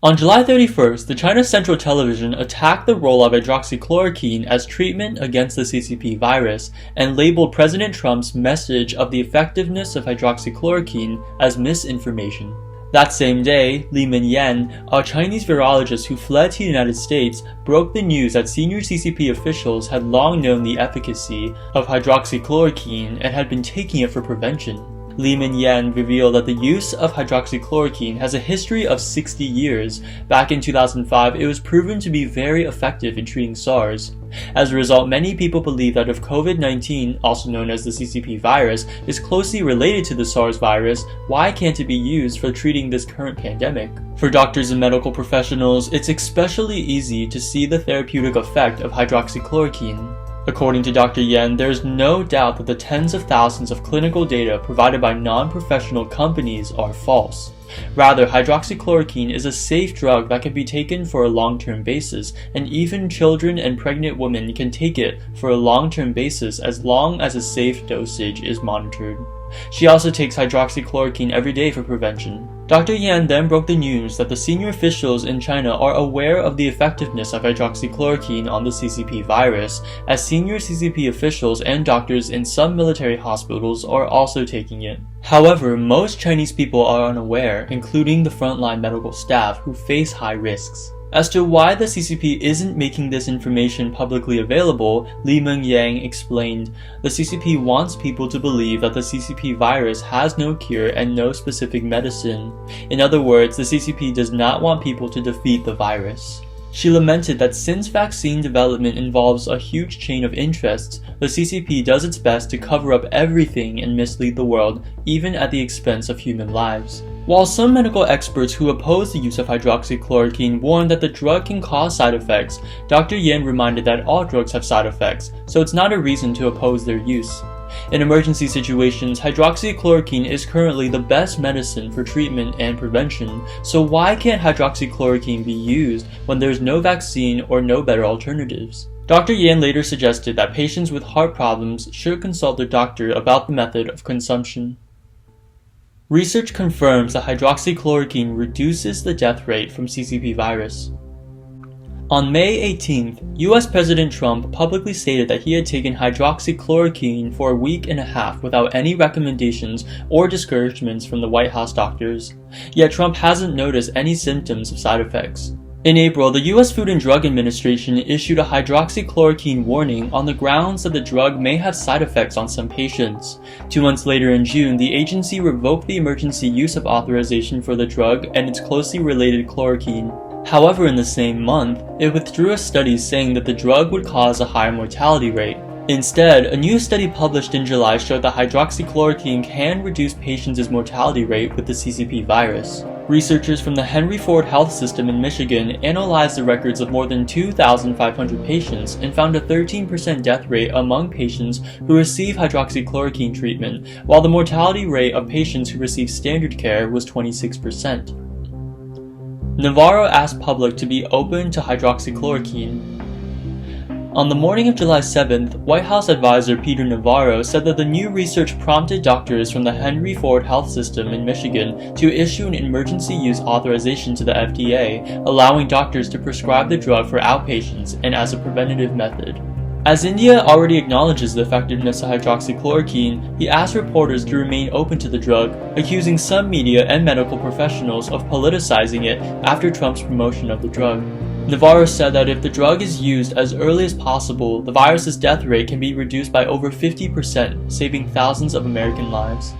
On July 31st, the China Central Television attacked the role of hydroxychloroquine as treatment against the CCP virus and labeled President Trump's message of the effectiveness of hydroxychloroquine as misinformation. That same day, Li-Meng Yan, a Chinese virologist who fled to the United States, broke the news that senior CCP officials had long known the efficacy of hydroxychloroquine and had been taking it for prevention. Li-Meng Yan revealed that the use of hydroxychloroquine has a history of 60 years. Back in 2005, it was proven to be very effective in treating SARS. As a result, many people believe that if COVID-19, also known as the CCP virus, is closely related to the SARS virus, why can't it be used for treating this current pandemic? For doctors and medical professionals, it's especially easy to see the therapeutic effect of hydroxychloroquine. According to Dr. Yan, there is no doubt that the tens of thousands of clinical data provided by non-professional companies are false. Rather, hydroxychloroquine is a safe drug that can be taken for a long-term basis, and even children and pregnant women can take it for a long-term basis as long as a safe dosage is monitored. She also takes hydroxychloroquine every day for prevention. Dr. Yan then broke the news that the senior officials in China are aware of the effectiveness of hydroxychloroquine on the CCP virus, as senior CCP officials and doctors in some military hospitals are also taking it. However, most Chinese people are unaware, including the frontline medical staff who face high risks. As to why the CCP isn't making this information publicly available, Li-Meng Yan explained, "The CCP wants people to believe that the CCP virus has no cure and no specific medicine. In other words, the CCP does not want people to defeat the virus." She lamented that since vaccine development involves a huge chain of interests, the CCP does its best to cover up everything and mislead the world, even at the expense of human lives. While some medical experts who oppose the use of hydroxychloroquine warn that the drug can cause side effects, Dr. Yan reminded that all drugs have side effects, so it's not a reason to oppose their use. In emergency situations, hydroxychloroquine is currently the best medicine for treatment and prevention, so why can't hydroxychloroquine be used when there's no vaccine or no better alternatives? Dr. Yan later suggested that patients with heart problems should consult their doctor about the method of consumption. Research confirms that hydroxychloroquine reduces the death rate from CCP virus. On May 18th, US President Trump publicly stated that he had taken hydroxychloroquine for a week and a half without any recommendations or discouragements from the White House doctors. Yet Trump hasn't noticed any symptoms of side effects. In April, the US Food and Drug Administration issued a hydroxychloroquine warning on the grounds that the drug may have side effects on some patients. 2 months later in June, the agency revoked the emergency use of authorization for the drug and its closely related chloroquine. However, in the same month, it withdrew a study saying that the drug would cause a higher mortality rate. Instead, a new study published in July showed that hydroxychloroquine can reduce patients' mortality rate with the CCP virus. Researchers from the Henry Ford Health System in Michigan analyzed the records of more than 2,500 patients and found a 13% death rate among patients who receive hydroxychloroquine treatment, while the mortality rate of patients who receive standard care was 26%. Navarro asked public to be open to hydroxychloroquine. On the morning of July 7th, White House advisor Peter Navarro said that the new research prompted doctors from the Henry Ford Health System in Michigan to issue an emergency use authorization to the FDA, allowing doctors to prescribe the drug for outpatients and as a preventative method. As India already acknowledges the effectiveness of hydroxychloroquine, he asked reporters to remain open to the drug, accusing some media and medical professionals of politicizing it after Trump's promotion of the drug. Navarro said that if the drug is used as early as possible, the virus's death rate can be reduced by over 50%, saving thousands of American lives.